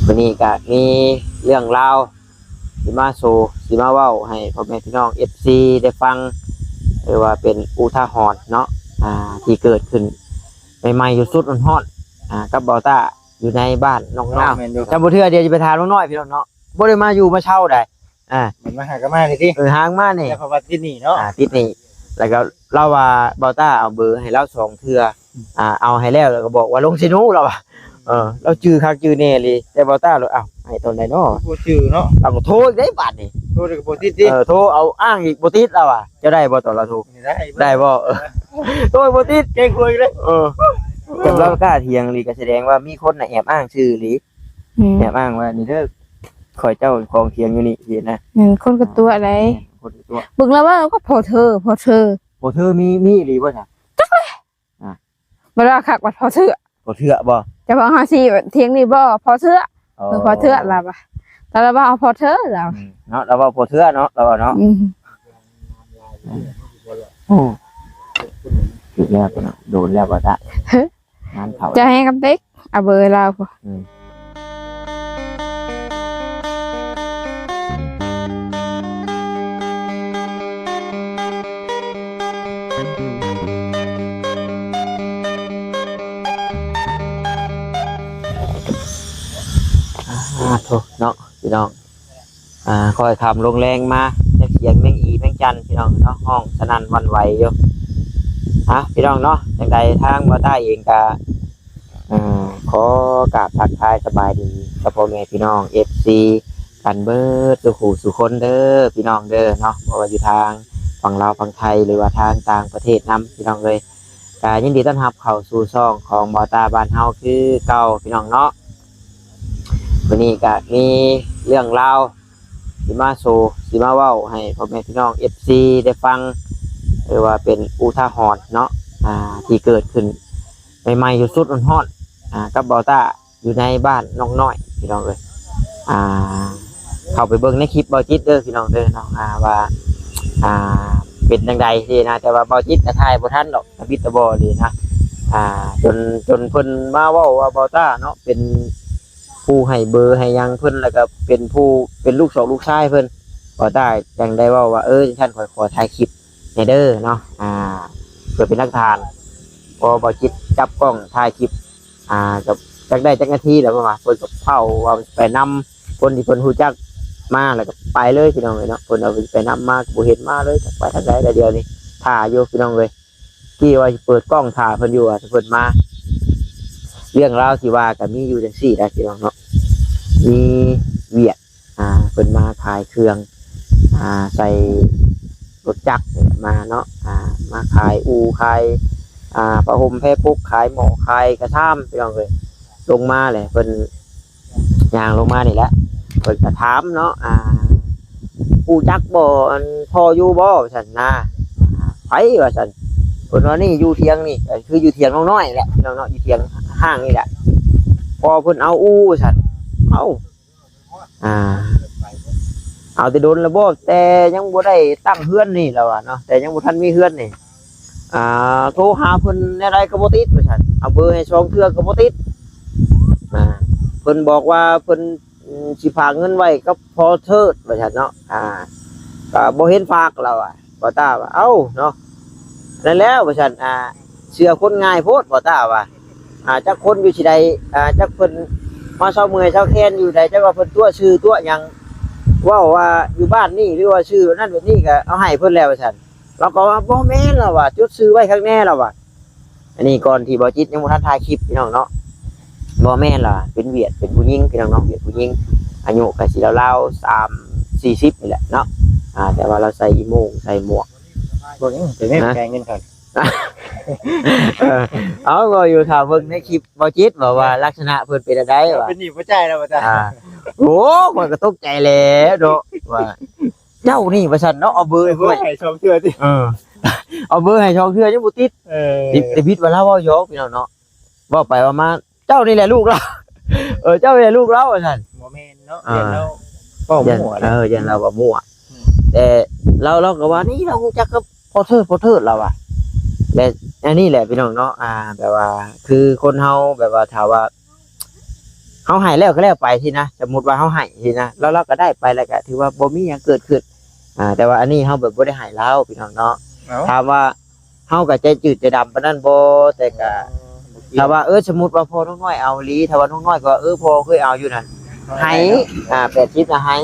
วันนี้ก็มีเรื่องราวสิมาสู่สิมาเว้าให้พ่อแม่พี่น้อง FC ได้ฟังหรือว่าเป็นอุทาหรณ์เนาะที่เกิดขึ้นใหม่ๆอยู่สุดฮอดกับเบาต้าอยู่ในบ้านน้องนาวจำบ่เทื่อเดียวจะไปทานน้อยพี่น้องเนาะบ่ได้มาอยู่มาเช่าได้มันมาหากันมานี่ติหางมานี่แต่เพราะว่าที่นี่เนาะติดนี่แล้วก็เล่าว่าเบาต้าเอาเบอร์ให้เรา2เทื่อเอาให้แล้วก็บอกว่าลงสิหนูเราเราจื้อคักจื้อแน่เลยแต่เบาต้าเราให้ตอนไหนเนาะบ่ชื่อเนาะเราก็โทรอีกได้บาดนี่โทรก็บ่ติดติโทรเอาอ้างอีกบ่ติดแล้วจะได้บ่ตอนเราโทรได้บ่โทรบ่ติดเก่งคุยเลยจำเรากล้าเถียงลีก็แสดงว่ามีคนน่ะแอบอ้างชื่อลีแอบอ้างว่านี่เด้อคอยเจ้าของเถียงอยู่นี่เห็นนะคนกับตัวอะไรคนกับตัวบึกแล้วว่าก็พอเธอมีหรือบ่จ้ะบ่ว่าคักว่าพอเธอบ่จะบอกหาสิเถียงนี่บ่พอเธอพอเธอล่ะบ่แต่เราว่าเอาพอเธอแล้วเนาะเราว่าพอเธอเนาะเราว่าเนาะถึงแล้วเนาะโดนแล้วบ่จ้ะงานเขาจะให้กับเด็กเอาเบอร์เราบ่โทษเนาะพี่น้องคอยคำลงแรงมาจะเสียงแมงอีแมงจันพี่น้องเนาะห้องสนั่นวันไหวอยู่พี่น้องเนาะอย่างใดทางมาใต้เองก็ขอกราบทักทายสบายดีกับพ่อแม่พี่น้อง FC กันเบิดสุคนเด้อพี่น้องเด้อเนาะเพราะว่าอยู่ทางฝั่งลาวฝั่งไทยหรือว่าทางต่างประเทศนํพี่น้องเลยก็ยินดีต้อนรับเข้าสู่ช่องของบ่ตาบ้านเฮาคือเก่าพี่น้องเนาะวันนี้ก็มีเรื่องราวสิมาสู่สิมาเว้าให้พ่อแม่พี่น้อง FC ได้ฟังหรือว่าเป็นอุทาหรณ์เนาะที่เกิดขึ้นใหม่ๆอยู่สุดฮอดกับเบาต้าอยู่ในบ้านน้องน้อยพี่น้องเลยเข้าไปเบิ่งในคลิปเบาจิตเด้อพี่น้องเด้อเนาะว่าเป็นจังใดสินะแต่ว่าเบาจิตก็ถ่ายบ่ทันดอกบิดตะบ่ดีนะจนเพิ่นมาเว้าว่าเบาต้าเนาะเป็นผู้ให้เบอร์ให้ยังเพิ่นแล้วก็เป็นผู้เป็นลูก2ลูกชายเพิ่นก็ได้จังได้ว่าท่านขอถ่ายคลิปให้เด้อเนาะเพื่อเป็นหลักฐานพอบ่จิตจับกล้องถ่ายคลิปกับจักได้จักนาทีแล้วว่าเพิ่นก็เผาว่าไปนำคนที่เพิ่นฮู้จักมาแล้วก็ไปเลยพี่น้องเอ้ยเนาะเพิ่นเอาไปนำมาบ่เห็นมาเลยไปทางใดแต่เดียวนี่ถ่าอยู่พี่น้องเอ้ยที่ว่าสิเปิดกล้องถ่าเพิ่นอยู่เพิ่นมาเรื่องราวที่ว่าก็มีอยู่จังซี่นะพี่น้องเนาะมีเวียดเพิ่นมาขายเครื่องใส่รถจักรมาเนาะมาขายขายประห่มแพรปุกขายหมอขายกระท่ามพี่น้องเลยลงมาเลยเพิ่นย่างลงมานี่แหละเพิ่นกระถามเนาะผู้จักบ่พออยู่บ่ฉันนะไผว่าฉันเพิ่นว่านี่อยู่เทียงนี่คืออยู่เทียงน้อยๆแหละพี่น้องเนาะอยู่เทียงห้างนี่แหละพอเพิ่นเอาฉันเอาแต่โดนระบบแต่ยังบ่ได้ตั้งเฮือนนี่แล้วเนาะแต่ยังบ่ทันมีเฮือนนี่โทรหาเพิ่นอะไรก็บ่ติดว่าซั่นเอาเบอร์ให้2เทื่อก็บ่ติดเพิ่นบอกว่าเพิ่นสิฝากเงินไว้กับพอเทิดว่าซั่นเนาะก็บ่เห็นฝากแล้วบ่ตาว่าเอ้าเนาะนั่นแล้วว่าซั่นเชื่อคนง่ายโพดบ่ตาว่าจักคนอยู่สิใดจักเพิ่นมาเช้าเมื่อยเช้าแค้นอยู่ใดจักว่าเพิ่นตัวชื่อตัวหยังว่าอยู่บ้านนี่หรือว่าชื่อนั่นแบบนี้ก็เอาให้เพิ่นแล้วว่าซั่นเราก็ว่าบ่แม่นแล้วว่าจุดซื้อไว้ข้างแน่แล้วว่าอันนี้ก่อนที่บ่จิตยังบ่ทันถ่ายคลิปพี่น้องเนาะบ่แม่นล่ะเป็นเวียดเป็นผู้หญิงพี่น้องเนาะเวียดผู้หญิงอายุก็สิราวๆ30นี่แหละเนาะแต่ว่าเราใส่อีโม่งใส่หมวกบ่ยังสิแม่แพงเงินกันเอาก็อยู่ถามเบิ่งในคลิปบ่จิตว่าลักษณะเพิ่นเป็นจังได๋ว่าเป็นหนี้บ่ใจแล้วบ่จ้ะโอ้ข้อยก็ตกใจแล้วเนาะว่าเจ้านี่ว่าซั่นเนาะเอาเบอร์ให้เพิ่นให้2เทื่อติเอาเบอร์ให้2เทื่อยังบ่ติดแต่พิดว่าเราเว้าหยอกพี่น้องเนาะเว้าไปว่ามาเจ้านี่แหละลูกเราเจ้านี่แหละลูกเราว่าซั่นบ่แม่นเนาะเรียนเราเว้ามั่วยันเราว่ามั่วแต่เราก็ว่านี่เราฮู้จักกับพอเทิดเราอ่ะและอันนี้แหละพี่น้องเนาะแบบว่าคือคนเฮาแบบว่าถ้าว่า เฮาให้แล้วก็แล้วไปทีนะสมมุติว่าเฮาให้ทีนะแล้วเราก็ได้ไปแล้วก็ถือว่าบ่มีหยังเกิดขึ้นแต่ว่าอันนี้เฮาแบบบ่ได้ให้เราพี่น้องเนาะ เอ้า ถามว่าเฮาก็ใจจืดใจดำปานนั้นบ่แต่ก็ถ้าว่าสมมุติว่าพ่อน้องน้อยเอาอีหลีถ้าว่าน้องน้อยก็พ่อเคยเอาอยู่นั่นให้80น่ะให้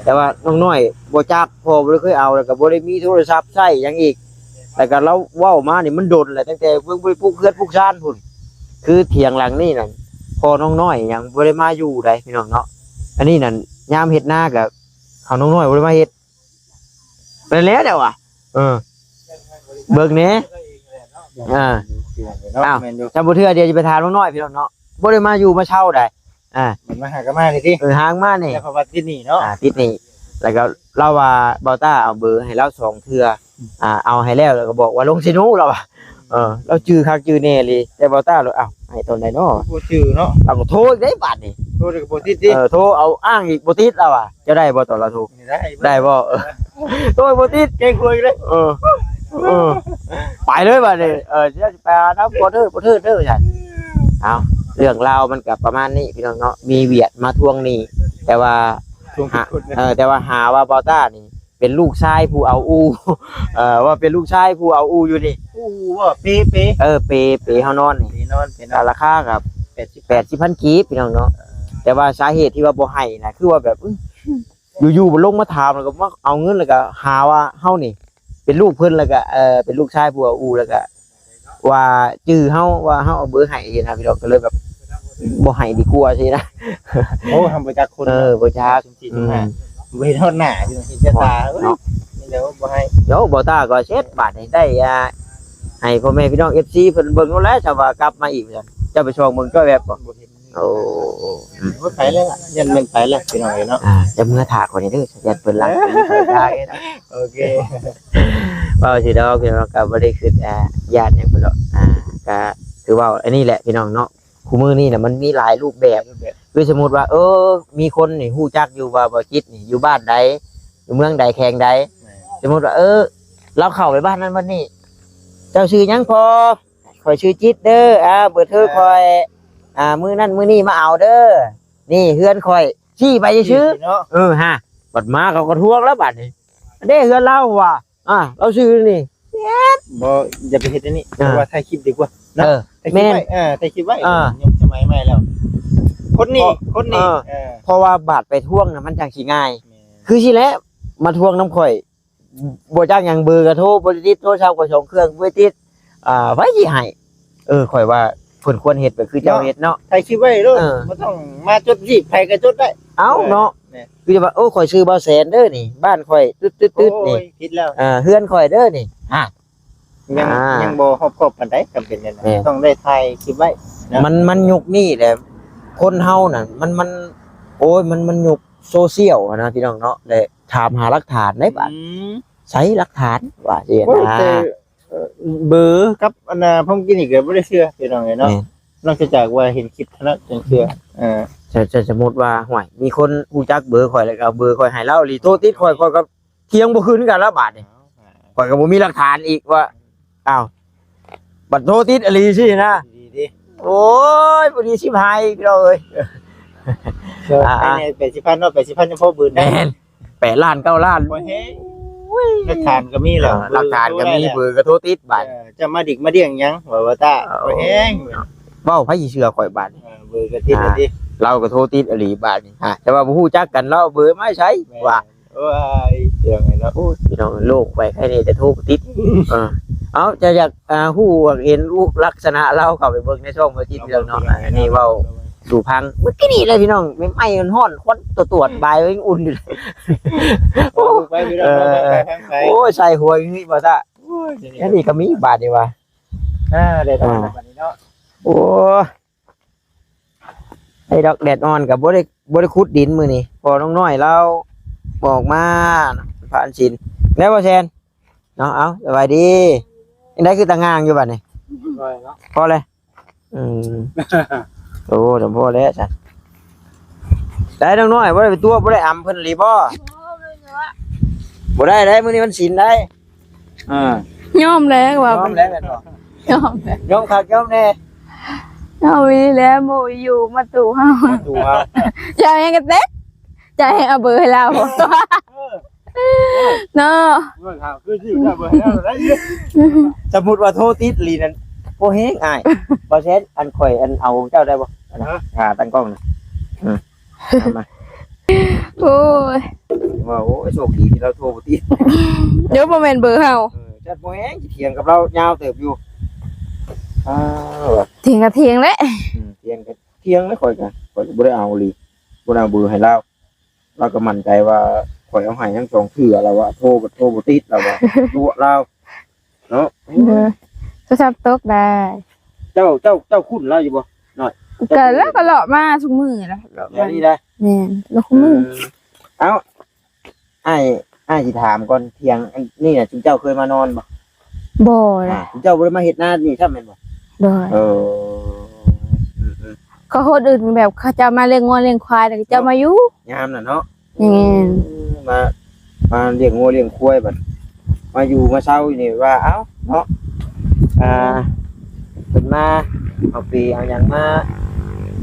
แต่ว่าน้องน้อยบ่จักพ่อบ่ได้เคยเอาแล้วก็บ่ได้มีโทรศัพท์ใช้หยังอีกแล้วก็เราเว้ามานี่มันโดนแหละตั้งแต่เพิ่งไปปลูกเรือนปลูกชานพุ่นคือเถียงหลังนี่นั่นพ่อน้องน้อยยังบ่ได้มาอยู่ใดพี่น้องเนาะอันนี้นั่นยามเฮ็ดนาก็เอาน้องน้อยบ่ได้มาเฮ็ดไปแล้วเด้อว่ะเบิ่งแหน่อ้าวจำบ่เทื่อเดี๋ยวจะไปทานน้องน้อยพี่น้องเนาะบ่ได้มาอยู่มาเช่าได้มันมาหากันมาเลยดิ หางมานี่ แล้วเพราะว่าที่นี่เนาะ ติดนี่แล้วก็เล่าว่าเบาต้าเอาเบอร์ให้เรา2เทื่อเอาให้แล้วก็บอกว่าลงสิหนูเราเราจื้อคักจื้อแน่เลยแต่เบาต้าเราให้ตอนใดเนาะ บ่ชื่อเนาะ เราก็โทรอีกได้บาดนี่ โทรได้ก็บ่ติดดิ โทรเอาอ้างอีกบ่ติดแล้วจะได้บ่ตอนเราโทร ได้ บ่โทรบ่ติด เก่งคุยเลย ไปเลยบัดนี้จะไปน้ำบ่เด้อซั่นเอาเรื่องราวมันก็ประมาณนี้พี่น้องเนาะมีเวียดมาทวงหนี้แต่ว่า ช่วงคุดนะ แต่ว่าหาว่าเบาต้านี่เป็นลูกชายผู้เอาอูว่าเป็นลูกชายผู้เอาอูอยู่นี่ ว่าเป๊ะ เปเฮานอนนี่ นอนเป็น ราคากับ 80,000กีบพี่น้องเนาะแต่ว่าสาเหตุที่ว่าบ่ให้นะคือว่าแบบอยู่ๆบ่ลงมาถามแล้วก็มาเอาเงินแล้วก็หาว่าเฮานี่ เป็นลูกเพิ่นแล้วก็เป็นลูกชายผู้เอาอูแล้วก็ว่าจื้อเฮาว่าเฮาเอาเบอร์ให้นะพี่น้องก็เลยแบบบ่ให้ดีกว่าสินะ โอ้ทำไปจากคน บ่จัก เวทหน้าพี่น้องเห็นจะตาเดี๋ยวบ่ให้ เดี๋ยวบ่ตาก็เช็ดบาทให้ได้ให้พ่อแม่พี่น้อง FC เพิ่นเบิ่งแล้วแหละถ้าว่ากลับมาอีกซั่นจะไปช่องเบิ่งก็แบบบ่โอ้ บ่ไปแล้วยันมันไปแล้วพี่น้องเนาะ จะเมื่อถากคนนี้เด้อยันเพิ่นรักเพิ่นได้นะ โอเค ว่าสิดอกพี่น้องก็บ่ได้คิดญาติหยังเพิ่นหรอกก็คือว่าอันนี้แหละพี่น้องเนาะคู่มือนี่น่ะมันมีหลายรูปแบบคือสมมุติว่ามีคนนี่ฮู้จักอยู่ว่าบ่จิตนี่อยู่บ้านใดอยู่เมืองใดแขงใดสมมุติว่าเราเข้าไปบ้านนั้นวันนี้เจ้าชื่อหยังพอข่อยชื่อจิตเด้อเบอร์โทรข่อยมื้อนั้นมื้อนี้มาเอาเด้อนี่เฮือนข่อยชี้ไปชื่อฮะบัดมาเขาก็ทวงแล้วบัดนี้เด้เฮือนเราว่ะเราชื่อนี่ บ่อย่าไปเฮ็ดอันนี้เพราะว่าถ่ายคลิปดีกว่าเนาะถ่ายคลิปไว้ถ่ายคลิปไว้ยกสมัยใหม่แล้วคนนี้เพราะว่าบาดไปทวงน่ะมันจังสิง่ายคือสิแล้วมาทวงน้ำข่อยบ่จักหยังเบอร์ก็โทรบ่ติดโทรศัพท์ก็ส่งเครื่องบ่ติดไว้สิให้ข่อยว่าเพิ่นควรเฮ็ดก็คือเจ้าเฮ็ดเนาะ ถ่ายคลิปไว้โลดบ่ต้องมาจดสิไผก็จดได้ เอ้าเนาะคือจะว่าข่อยซื้อบ่แสนเด้อนี่บ้านข่อยตึ๊ดๆนี่ ผิดแล้ว เฮือนข่อยเด้อนี่ยังบ่ครอบปานใดจำเป็นนั่นต้องได้ถ่ายคลิปไว้มันยุคนี้แหละคนเฮาน่ะมันยุคโซเชียลนะพี่น้องเนาะเลยถามหาหลักฐานได้บัดใช้หลักฐานว่าสิเบอร์กับอันน่ะผมกินอีกก็บ่ได้เชื่อพี่น้องเนาะนอกจากว่าเห็นคลิปเท่านั้นจึงเชื่อจะสมมุติว่าห่วยมีคนรู้จักเบอร์ข่อยแล้วก็เอาเบอร์ข่อยให้เราอีโทรติดข่อยก็เที่ยงบ่คืนกันแล้วบาดนี่ข่อยก็บ่มีหลักฐานอีกว่าบัดโทรติดอลีสินะโอ้ยบ่ดีชิบหายพี่น้องเอ้ย80,000เนาะ80,000ยังพอบืนได้8ล้าน9ล้านบ่แฮงหลักฐานก็มีแล้วหลักฐานก็มีเบอร์ก็โทรติดบาดจะมาดิกมาเดี่ยงหยังว่าตาบ่แฮงเว้าไผสิเชื่อข่อยบาดนี่เบอร์ก็ติดดิเราก็โทรติดอลีบาดนี่แต่ว่าบ่ฮู้จักกันเราเบอร์ไม่ใช้ว่าโอ้ยเดี๋ยวไงเนาะพี่น้องโลกไปแค่นี้จะโทรติดจะอยากฮู้เห็นรูปลักษณะเราเข้าไปเบิ่งในช่องบ่จิตพี่น้องเนาะอันนี้เว้าสู่พังเมื่อกี้นี่เลยพี่น้องไม่ไหม้มันร้อนควันตรวจบายยังอุ่นอยู่เลยโอ้ยใส่หัวอย่างนี้บ่ตาแค่นี้ก็มีบาทนี่ว่าได้ตอนนี้เนาะโอ้ไอ้ดอกแดดอ่อนกับบ่ได้ขุดดินมื้อนี้พอน้องน้อยเราบอกมาผ่านชินแล้วบ่แซนเนาะเอาสบายดียังได้คือตางางอยู่บัดนี้พอเลยโอ้จำพ่อแล้วจ้ะได้น้องน้อยบ่ได้ไปตัวบ่ได้อำเพิ่นหรือบ่บ่ได้มื้อนี้มันศีลได้ยอมแล้วว่ายอมแล้วแม่นบ่ยอมแล้วยอมคักยอมแน่ เอาอีแล้วโมอยู่มาตู่เฮา ดูว่า จะให้กันเต็กจะให้เอาเบอร์ให้เราเนาะ เมื่อข่าวคือสิว่าเบอร์แล้วได้สมมุติว่าโทรติดลีนั่นโอ้เฮงอ้ายบ่เช็ดอันข่อยอันเอาเจ้าได้บ่ตั้งกล้องนะมา โอ้ย ว่าโอ้โชคดีที่เราโทรบ่ติด เดี๋ยวบ่แม่นเบอร์เฮา จัดบ่แฮงสิเถียงกับเรายาวเติบอยู่ว่ะ เถียงกับเถียงแหละ เถียงกันเถียงแล้วข่อยบ่ได้เอาลีบ่ได้เอาเบอร์ให้เราก็มั่นใจว่าข่อยเอาให้ทั้งสองเทื่อแล้วว่าโทรบ่ติดแล้วว่าตัวเราเนาะ จะทับตกได้ เจ้าคุ้นเราอยู่บ่น้อย ก็แล้วก็เลาะมาทุกมื้อแล้ว แล้วนี่ได้ แม่นแล้วทุกมื้อ เอ้าอ้ายสิถามก่อนเถียงอันนี่น่ะจุเจ้าเคยมานอนบ่ บ่ล่ะ จุเจ้าบ่ได้มาเฮ็ดนานี่ใช่แม่นบ่ โดยก็คนอื่นแบบเขาจะมาเลี้ยงงัวเลี้ยงควายแต่เจ้ามาอยู่ ยามน่ะเนาะ แม่น มาเลี้ยงงัวเลี้ยงควายบัดมาอยู่มาเช้าอยู่นี่ว่าเอ้าเนาะเพิ่นมาเอาปีเอาหยังมา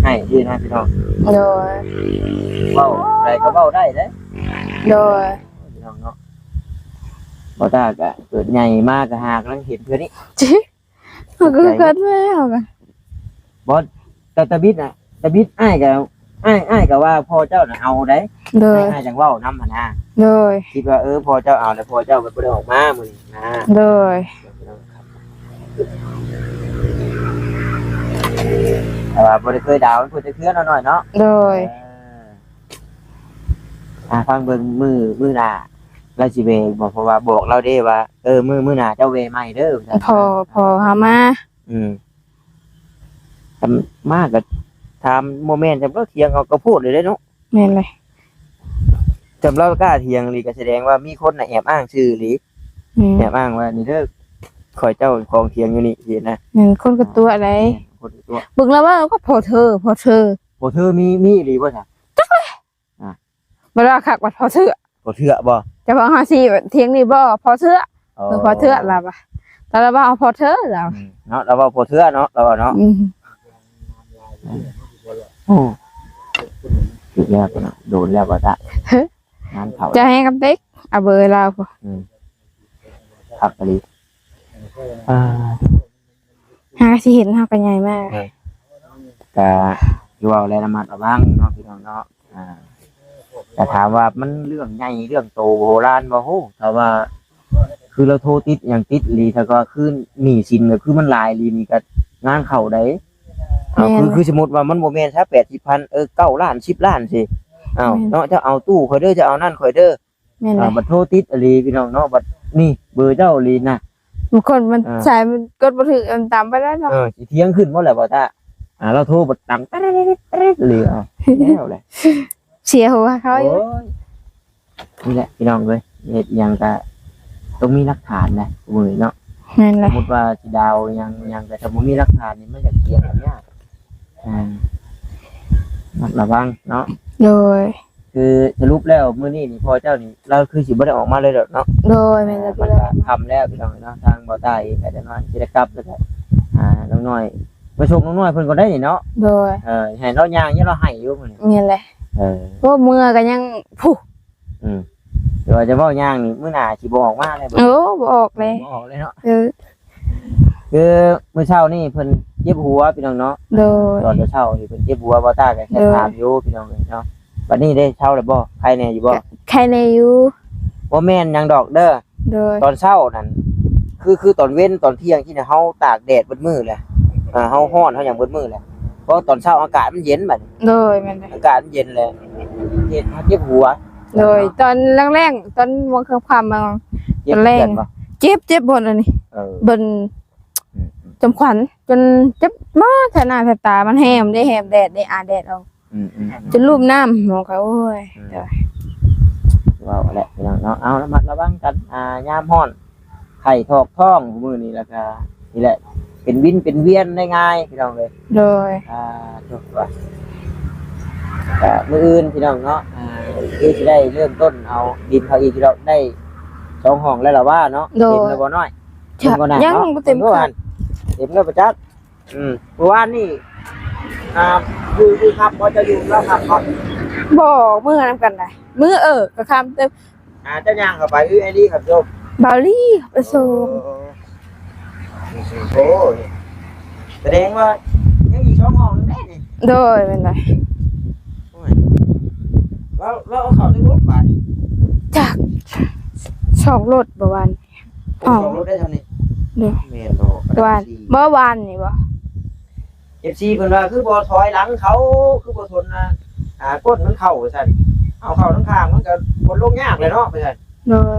ให้ดีนะพี่น้อง โดย เว้าอะไรก็เว้าได้เด้ โดย พี่น้องเนาะบ่ตาก็เกิดใหญ่มากก็หากลังเห็นเพิ่นนี่ จิมันก็เกิดแล้วกัน บ่แต่ตะบิดน่ะตะบิดอ้ายก็ว่าพ่อเจ้าน่ะเอาได้ โดย อ้ายจังเว้านำหั่นนะ โดย คิดว่าพ่อเจ้าเอาแล้วพ่อเจ้าก็บ่ได้ออกมามื้อนี้นะ โดย แต่ว่าบ่ได้เคยดาวมันควรจะเคลื่อนหน่อยเนาะ โดย ฟังเบิ่งมือหน้าเราสิเวบอกเพราะว่าบอกเราเด้ว่ามือหน้าเจ้าเวใหม่เด้อ พอหามา ทำมากก็ทำโมเมนต์จำเราเถียงเอาก็พูดเลยได้เนาะ แม่นเลย จำเรากล้าเถียงลีก็แสดงว่ามีคนน่ะแอบอ้างชื่อลีแอบอ้างว่านี่เด้อคอยเจ้าของเถียงอยู่นี่เห็นนะ แม่นคนกับตัวอะไร คนตัว บึกแล้วว่าก็พอเธอ โอ้เธอมีหรือบ่จ้ะ บ่ว่าคักว่าพอเธอ บ่เถื่อบ่ จะพอหาสิเถียงนี่บ่พอเธอพอเธอล่ะบ่แต่ละว่าเอาพอเธอแล้ว เนาะเราว่าบ่เถื่อเนาะเราว่าเนาะ โอ้จุดแล้วนะโดนแล้วก็ได้งานเผา จะให้กับเด็กเอาเบอร์เราพอ ผักกะลิ หาสิเห็นเฮาก็ใหญ่มาก แต่อยู่เอาอะไรระมัดระวังเนาะพี่น้องเนาะแต่ถามว่ามันเรื่องใหญ่เรื่องโตโบราณบ่โหแต่ว่า คือเราโทรติดอย่างติดลีถ้าก็คือหนี้สินก็คือมันหลายลีนี่ก็งานเข้าได้คือสมมุติว่ามันบ่แม่นถ้า80,000 9 ล้าน10 ล้านสิเนาะจะเอาตู้ข่อยเด้อจะเอานั่นข่อยเด้อ แม่นเลย บัดโทรติดอีหลีพี่น้องเนาะบัดนี่เบอร์เจ้าอีหลีนะ บางคนมันสายมันกดบ่ถึกอันตามไปแล้วเนาะ สิเที่ยงขึ้นบ่แหละบ่ตาเราโทรบัดดังตะเร็ดเลยแล้วแหละ เสียหัวเขาอยู่ นี่แหละพี่น้องเอ้ยเฮ็ดหยังก็ต้องมีหลักฐานนะมื้อเนาะ แม่นเล ส ย มมุติว่าสิดาวยังก็ถ้าบ่มีหลักฐานนี่มันจะเกี่ยงกันยากระวังเนาะ โดย คือสรุปแล้วมื้อนี้นี่พ่อเจ้านี่เราคือสิบ่ได้ออกมาเลยดอกเนาะ โดยแม่นเลย มันก็ทำแล้วพี่น้องเนาะทางบ่อใต้ก็จะน้อยสิได้กลับแล้วก็น้องน้อยมาส่งน้องน้อยเพิ่นก็ได้นี่เนาะ โดย ให้เราย่างเนี่ยเราให้อยู่มื้อนี้ แม่นเลยพวกเมื่อก็ยังผู้ เดี๋ยวจะเว้าย่างนี่มื้อหน้าสิบ่ออกมาเลยบ่ โอ้บ่ออกเลย ออกเลยเนาะ คือ มื้อเช้านี่เพิ่นเจ็บหัวพี่น้องเนาะ โดย ตอนเช้านี่เพิ่นเจ็บหัวบ่ตาก็แค่ถามอยู่พี่น้องเนาะบัดนี้ได้เช้าแล้วบ่ใครแน่อยู่บ่ ใครในอยู่ บ่แม่นหยังดอกเด้อ โดย ตอนเช้านั่นคือตอนเว้นตอนเที่ยงที่เฮาตากแดดเบิดมื้อแหละเฮาร้อนเฮาหยังเบิดมื้อแหละเพราะตอนเช้าอากาศมันเย็นบัด โดยแม่นเลย อากาศมันเย็นเลยเย็นมาเจ็บหัว โดยตอนแรกๆตอนวันคืนความมา เจ็บ ตอนแรก เดือนบ่ เจ็บบ่อันนี้ บนจมขวัญจนเจ็บมากแถวหน้าแถวตามันแหมได้แหมแดดได้อาแดดเอาจนรูปน้ำมองเขาโอ้ย ว้าวแหละพี่น้องเนาะเอาระมัดระวังกันยามร้อนไข่ทอกท้องมื้อนี้แล้วก็นี่แหละเป็นวินเป็นเวียนได้ง่ายพี่น้องเลย โดย จบว่ามื้ออื่นพี่น้องเนาะคือสิได้เริ่มต้นเอาดินเขาอีกเราได้2ห้องแล้วล่ะว่าเนาะเต็มแล้วบ่น้อย ยังบ่เต็ม เมื่อวานเต็มแล้วประจักษ์เมื่อวานนี่ คือครับบ่จะอยู่แล้วครับครับ บ่มื้อนำกันได้มื้อก็คำเต็ม เจ้าย่างเข้าไปไอ้นี่ครับโยม บาลี่ไปส่ง โอ้นี่แสดงว่ายังอีก2ห้องแน่นี่ โดยเป็นไร เราเอาเข้าในรถบาดนี่ จากสองรถบ่วัน เอาเข้ารถได้เท่านี้ เด้อ แม่นบ่ วันเมื่อวานนี่บ่ FC เพิ่นว่าคือบ่ถอยหลังเขาคือบ่ทนนะกดมันเข้าว่าซั่นเอาเข้าทั้งข้างมันก็กดลงยากเลยเนาะว่าซั่น โดย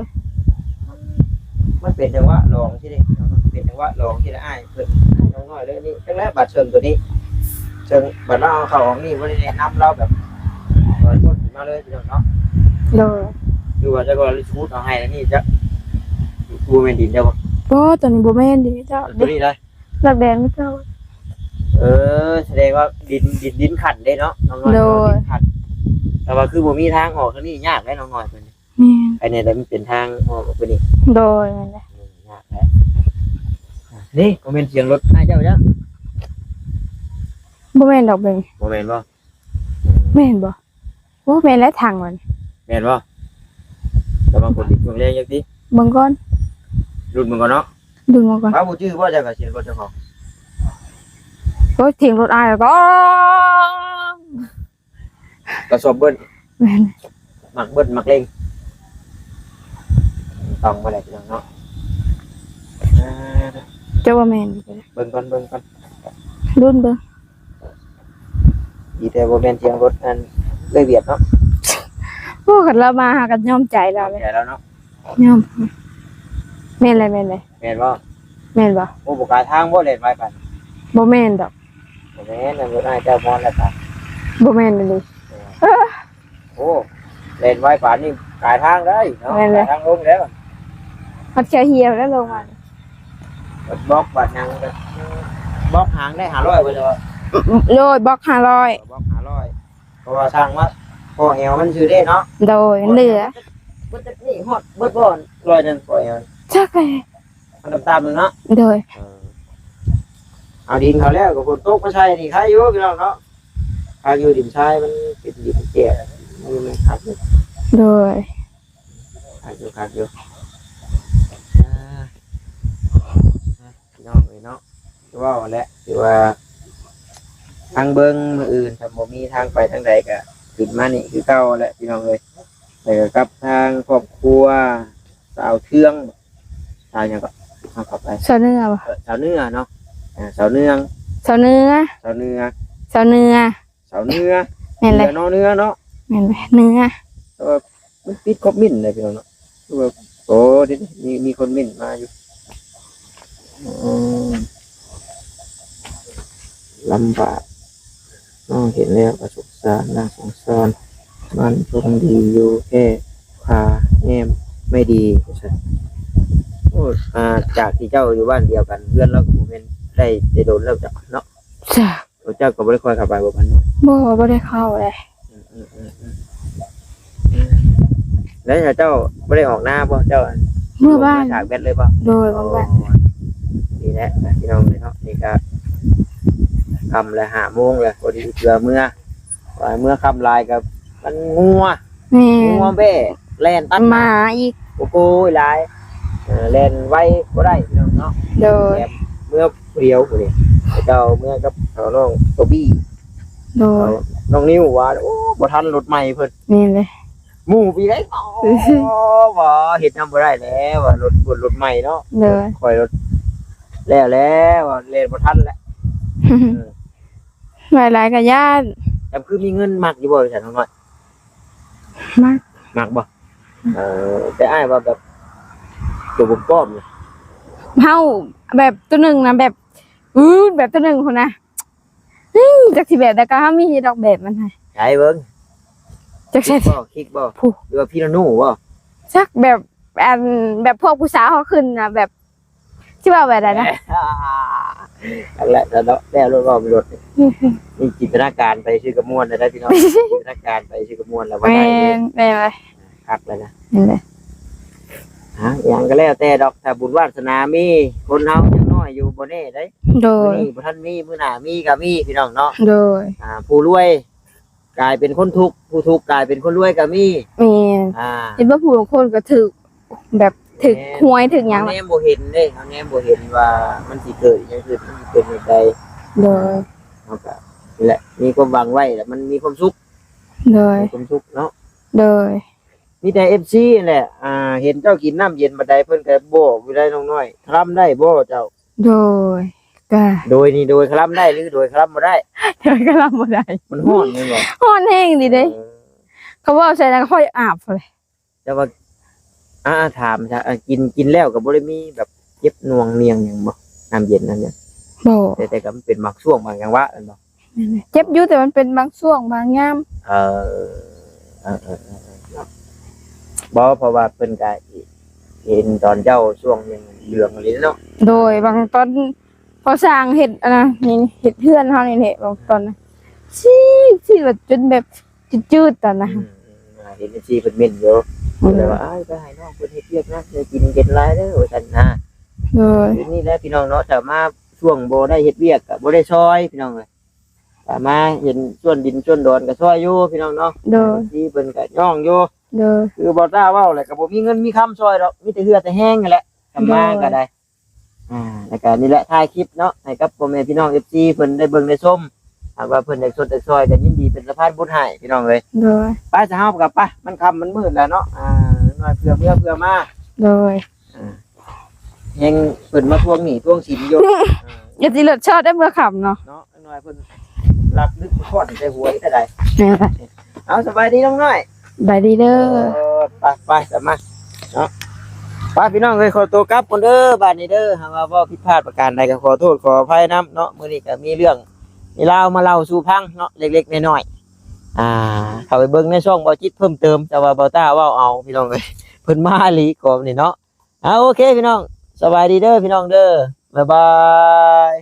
มันเป็นจังหวะลองที่นี่เป็นจังหวะลองที่ละอ้ายเพิ่นน้องน้อยเลยนี่จังแรกบัตรเชิงตัวนี้เชิงบัตรเราเอาเข้าของนี่บ่ได้แนะนำเราแบบกดมาเลยพี่น้องเนาะ โดย คือว่าจะก็ชูดเอาให้แล้วนี่จะกูเป็นดินได้บ่ บ่ตัวนี้บ่แม่นดิเจ้า ตัวนี้ได้ หลักแดงไม่เจ้า แสดงว่าดินขันได้เนาะน้องน้อยดินขันแต่ว่าคือบ่มีทางออกทางนี้ยากแล้วน้องน้อยเพิ่น แม่น ไอ้เนี่ยแต่มันเป็นทางออกไปนี่ โดยแม่นเลย ยากแล้วนี่บ่แม่นเสียงรถอ้ายเจ้าจ้ะ บ่แม่นดอกเบิ่ง บ่แม่นบ่ แม่นบ่บ่แม่นและทางมัน แม่นบ่แต่บางคนดิช่วงแรกจังซี่ เบิ่งก่อน รุ่นมึงก่อนเนาะ ดึงมาก่อน ป้าบ่ชื่อว่าจะก็เสียงรถเจ้าของ รถทิ้งรถอายแล้วก็ กระสอบเบิ้ล แม่น หมักเบิ้ลหมักเล่งต้องบ่ได้พี่น้องเนาะ เจ้าว่าแม่นอยู่เด้อ เบิ่งก่อน รุ่นเบิ่ง ดีแต่บ่แม่นเสียงรถอันเลยเบียดเนาะ โอ้คันเรามาหากันยอมใจเราเลย แก่แล้วเนาะ ยอมแม่นเลยแม่นเลย แม่นบ่ แม่นบ่ โอ้บ่กล้าทางบ่เล่นไว้ปาน บ่แม่นดอก บ่แม่นรถอ้ายเจ้ามอนแล้วจ้ะ บ่แม่นเลย โอ้เล่นไว้ปานนี่กายทางได้เนาะกายทางลงแล้ว มันจะเหี่ยวแล้วลงมา บล็อกบาดยังก็บล็อกหางได้500บ่เด้อ โดยบล็อก500 บล็อก500เพราะว่าสร้างมาพอแอวมันชื่อได้เนาะ โดยเหลือ เบิดนี่ฮอดเบิดบ่ร้อยนึงพอแอว จักเลย มันตามๆนึงเนาะ โดย เอาดินเขาแล้วก็ฝนตกมาใช่นี่ใครอยู่พี่น้องเนาะใครอยู่ดินทรายมันเป็นดินแก่มันขาดอยู่ โดย ขาดอยู่พี่น้องเลยเนาะคือว่าแหละคือว่าทางเบิ้งมืออื่นถ้าบ่มีทางไปทางใดก็ขึ้นมานี่คือเก่าแหละพี่น้องเลยแต่กับทางครอบครัวสาวเทืองสาวหยังก็เอาเข้าไป เสาเนื้อบ่ สาวเนื้อเนาะสาวเนื้อง เสาเนื้อ สาวเนื้อ เสาเนื้อ สาวเนื้อ แม่นเลย เนื้อเนาะ แม่นเลยเนื้อ มันปิดครบมิ่นเลยพี่น้องเนาะคือว่าโอ้ดิมีคนมิ่นมาอยู่ลำบากน้องเห็นแล้วประสบสารน่าสงสารมันคงดีอยู่แค่ขาแง้มไม่ดีโอ้จากที่เจ้าอยู่บ้านเดียวกันเพื่อนแล้วกูเป็นได้โดนแล้วจ้ะเนาะ จ้ะ เจ้าก็ไม่ได้คอยขับไปบ่พันเนาะ บ่ได้เข้าเลย แล้วเจ้าไม่ได้ออกหน้าป่ะเจ้า เมื่อบ้าน จากเบ็ดเลยป่ะ โดยเมื่อบ้าน นี่แหละพี่น้องเลยเนาะนี่ก็คำละ5 โมงเลยพอดีเกือเมื่อคำลายกับมันงัว แม่ เบ้แล่นตัด มาอีก โอ้โหลายแล่นไว้ก็ได้พี่น้องเนาะ โดย เมื่อเดียวคนนี้เจ้าเมื่อกับเขาน้องตัวบี้ โดย น้องนิ้วว่าโอ้บ่ทันรถใหม่เพิ่น แม่นเลย หมู่ปีได้อ๋อบ่เฮ็ดนำบ่ได้แล้วว่ารถใหม่เนาะ โดย คอยรถแล้วว่าเล่นบ่ทันแล้ว หลายๆกับญาติ แต่คือมีเงินมักอยู่บ่ฉันน้อย มาก มักบ่แต่อ้ายว่าแบบตัวผมป้อมเนี่ย เฮาแบบตัวหนึ่งนะแบบแบบตัวหนึ่งคนนะจากที่แบบแต่ก็เฮามีดอกแบบมันให้ ใช้เบิ่ง จาก คลิ ใช่ กบ่คลิกบ่ ผู้ หรือว่าพี่นูบ่ จักแบบแบบพวกผู้สาวเขาขึ้นนะแบบที่ว่าแบบอะไรนะ นั่นแหละแล้วรถบ่มีรถนี่จินตนาการไปชื่อกระมวลได้พี่น้องจินตนาการไปชื่อกระมวลแล้วว่า แม่ ได้ นแม่นเลย คักแล้วนะ แม่นเลย อย่างก็แล้วแต่ดอกถ้าบุญวาสนามีคนเฮายังน้อยอยู่บ่แน่เด้ โด มื้อย นี้บ่ทันมีมื้อหน้ามีก็มีพี่น้องเนาะ โดย ผู้รวยกลายเป็นคนทุกข์ผู้ทุกข์กลายเป็นคนรวยก็มี แม่น อ่า เห็นว่าผู้บางคนก็ถึกแบบถึกหวยถึกหยัง เฮาแนมบ่เห็นเด้เฮาแนมบ่เห็นว่ามันสิเกิดอิหยังขึ้นมันสิเป็นจังได โดย เฮาก็นี่แหละมีความหวังไว้แล้วมันมีความสุข โดย มีความสุขเนาะ โดย มีแต่ FC นั่นแหละเห็นเจ้ากินน้ำเย็นบัดใดเพิ่นก็บอกอยู่ได้น้องน้อยคลำได้บ่เจ้า โดยก็ โดยนี่โดยคลำได้หรือโดยคลำบ่ได้ เดี๋ยวก็รับบ่ได้ มันฮ้อนแม่นบ่ ฮ้อนแห้งดีเด้เขาว่าใส่แล้วก็ค่อยอาบเลย แต่ว่าถามซะกินแล้วก็บ่ได้มีแบบเจ็บหน่วงเนียงหยังบ่น้ำเย็นนั่นเนี่ย บ่ แต่ก็มันเป็นบางช่วงบางจังหวะนั่นบ่ เจ็บอยู่แต่มันเป็นบางช่วงบางยาม เออบ่เพราะว่าเพิ่นก็เห็นตอนเจ้าช่วงหนึงเหลืองอะไรเนาะ โดยบางตอนพอสร้างเฮ็ดอันนะนี่เฮ็ดเฮือนเฮานี่แหละบางตอนนะซี่แบบจนแบบจืดๆตอนนะ เห็นสิเพิ่นเม่นอยู่เลยว่าไปให้น้องเพิ่นเฮ็ดเวียกนะจะกินเย็นหลายเด้อว่าซั่นนะ โดย นี่แหละพี่น้องเนาะแต่มาช่วงบ่ได้เฮ็ดเวียกก็บ่ได้ซอยพี่น้องเอ้ยแต่มาเห็นส่วนดินส่วนดอนก็ซอยอยู่พี่น้องเนาะ โดย ที่เพิ่นก็ย่องอยู่ โดย คือบ่ต้าเว้าแหละก็บ่มีเงินมีคำซอยดอกมีแต่เหือแต่แห้งนั่นแหละทำมาก็ได้แล้วก็นี่แหละถ่ายคลิปเนาะให้กับพ่อแม่พี่น้อง FC เพิ่นได้เบิ่งได้ชมหากว่าเพิ่นอยากสนอยากซอยก็ยินดีเป็นสะพานบุญให้พี่น้องเอ้ย โดย ไปจะเฮากับไปมันค่ำมันมืดแล้วเนาะน้อยเพื่อมา โดย แฮงเพิ่นมาทวงหนี้ทวงสินอยู่ อย่าสิเลิศชอดได้เมื่อค่ำเนาะ เนาะน้อยเพิ่นรักนึกทอดใส่หวยแต่ใด นี่แหละ เอาสบายดีน้องน้อย บายดีเด้อ ไปสามารถเนาะไปพี่น้องเอ้ยขอตัวกลับก่อนเด้อบ้านนี้เด้อหากว่าผิดพลาดประการใดก็ขอโทษขออภัยนํเนาะมื้อนี้ก็มีเรื่องมีราวมาเล่าสู่ฟังเนาะเล็กๆน้อยๆเข้าไปเบิ่งในช่องบ่จิตเพิ่มเติมแต่ว่าบ่ต้าเว้าเอาพี่น้องเอ้ยเพิ่นมาอีหลีก่อนนี่เนาะโอเคพี่น้องสบายดีเด้อพี่น้องเด้อบ๊ายบาย